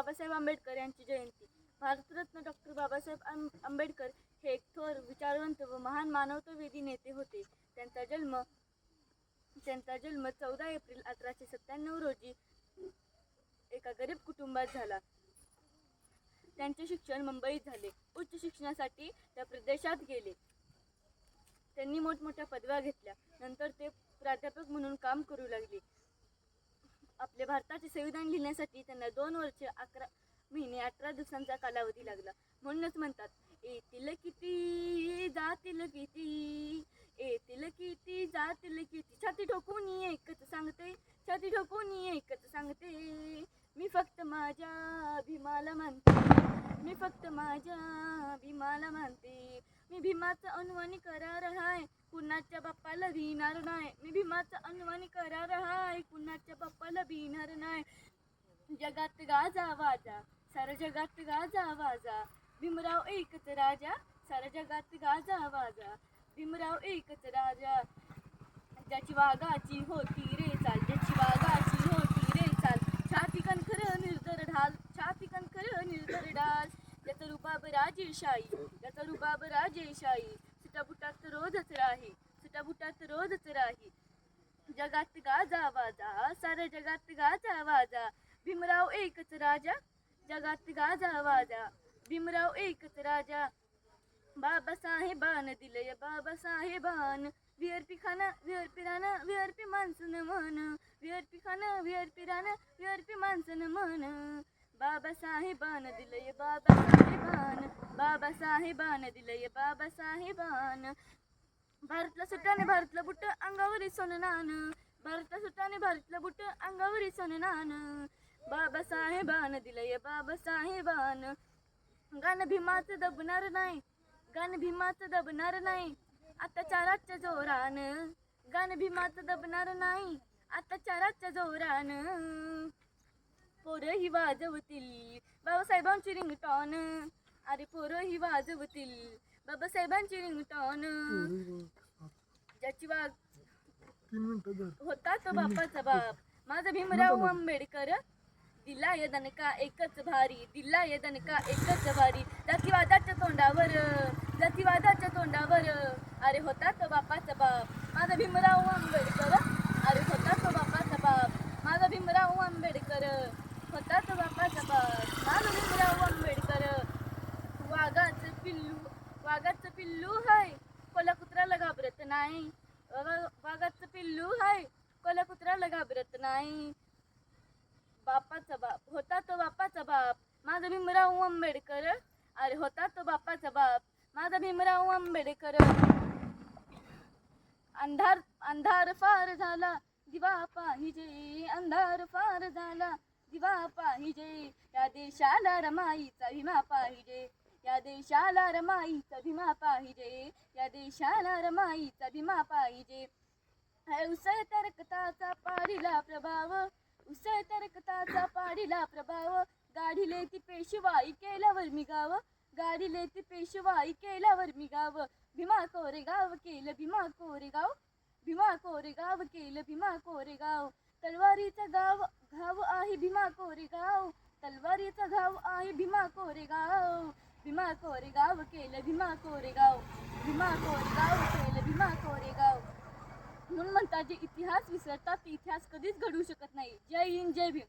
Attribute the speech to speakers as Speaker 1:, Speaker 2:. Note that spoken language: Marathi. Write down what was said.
Speaker 1: बाबासाहेब आंबेडकर यांची जयंती. भारतरत्न डॉक्टर बाबासाहेब आंबेडकर हे एक थोर विचारवंत व महान मानवतावादी नेते होते. त्यांचा जन्म 14 एप्रिल 1897 रोजी एका गरीब कुटुंबात झाला. त्यांचे शिक्षण मुंबईत झाले. उच्च शिक्षणासाठी त्या प्रदेशात गेले. त्यांनी मोठमोठ्या पदव्या घेतल्या. नंतर ते प्राध्यापक म्हणून काम करू लागले. आपल्या भारताचे संविधान लिहिण्यासाठी त्यांना 2 वर्ष 11 महिने 18 दिवसांचा कालावधी लागला. म्हणूनच म्हणतात, येतील किती जातील किती, येतील किती जातील किती. छाती ठोकून एकच सांगते, छाती ठोकून एकच सांगते, मी फक्त माझ्या भीमाला मानते, मी फक्त माझ्या भीमाला मानते. मी भीमाचा अनवाणी करार हाय, कुणाच्या बाप्पाला भिणार नाही. मी भीमाचा अनवाणी करार हाय, कुणाच्या बाप्पाला भिणार नाही. जगात गाजा वाजा, साऱ्या जगात गाजा वाजा, भीमराव एकच राजा, साऱ्या जगात गाजा वाजा, भीमराव एकच राजा. ज्याची वाघाची होती रे चाल, ज्याची वाघाची होती रे चाल, छाती कणखर निर्धर ढाल, छाती कणखर निर्धर ढाल. त्याचा रुबाब राजेशाही, त्याचा रुबाब राजेशाही, सुटाबुटात रोजच राही, सुटाबुटात रोजच राही. जगात गाजा वाजा, साऱ्या जगात गाजा वाजा, भीमराव एकच राजा, जगात गाजा वाजा, भीमराव एकच राजा. बाबासाहेबान दिलंय बाबासाहेबान, विअरपी खाना विअरपी राना विअरपी माणसं म्हण, विअरपी खाना विअरपी राना विअरपी माणसं म्हण. बाबासाहेबान दिलंय बाबासाहेबान, बाबासाहेबान दिलंय बाबासाहेबान. भारतला सुटाने भारतला बुट अंगावरी सोननान, भारतला सुटाने भारतला बुट अंगावरी सोननान. बाबासाहेबान दिलंय बाबासाहेबान. गाणं भीमाचं दबणार नाही, गाणं भीमाचं दबणार नाही, आता चाराच्या जोरान, गाणं भीमाचं दबणार नाही, आता चाराच्या जोरान. पोरं ही वाजवतील बाबासाहेबांची रिंगटॉन, अरे पोरं ही वाजवतील बाबासाहेबांची रिंगटॉन. ज्याची वाघ होता तो बापाचा बाप, माझा भीमराव आंबेडकर, दिला या दणका एकच भारी, दिला या दणका एकच भारी. जातीवादाच्या तोंडावर, जातीवादाच्या तोंडावर, अरे होता तो बापाचा बाप, माझा भीमराव आंबेडकर, अरे होता तो बापाचा बाप, माझा भीमराव आंबेडकर, होता तो बापाचा बाप, माझा भीमराव आंबेडकर. वाघाचं पिल्लू, वाघाचं पिल्लू हाय, कोला कुत्र्याला घाबरत नाही, वाघाचं पिल्लू हाय, कोला कुत्र्याला घाबरत नाही. बापाचा बाप, होता तो बापाचा बाप, माझा भीमराव आंबेडकर, अरे होता तो बापाचा बाप, माझा भीमराव आंबेडकर. अंधार अंधार फार झाला दिवा पाहिजे, अंधार फार झाला दिवा पाहिजे, या देशाला रमाईचा भीमा पाहिजे, या देशाला रमाईचा भीमा पाहिजे, या देशाला रमाईचा भीमा पाहिजे. उसळ तरकताचा पाडीला प्रभाव, उसळ तरकताचा पाडीला प्रभाव, गाडीले ती पेशवाई केल्यावर मी गाव, गाडीले ती पेशवाई केल्यावर मी गाव. भीमा कोरेगाव केलं भीमा कोरेगाव, भीमा कोरेगाव केलं भीमा कोरेगाव. तलवारीचा घाव आहे भीमा कोरेगाव, तलवारीचा घाव आहे भीमा कोरेगाव. भीमा कोरेगाव केलं भीमा कोरेगाव, भीमा कोरेगाव केलं भीमा कोरेगाव. म्हणून म्हणतात, जे इतिहास विसरतात ते इतिहास कधीच घडवू शकत नाही. जय हिंद, जय भीम.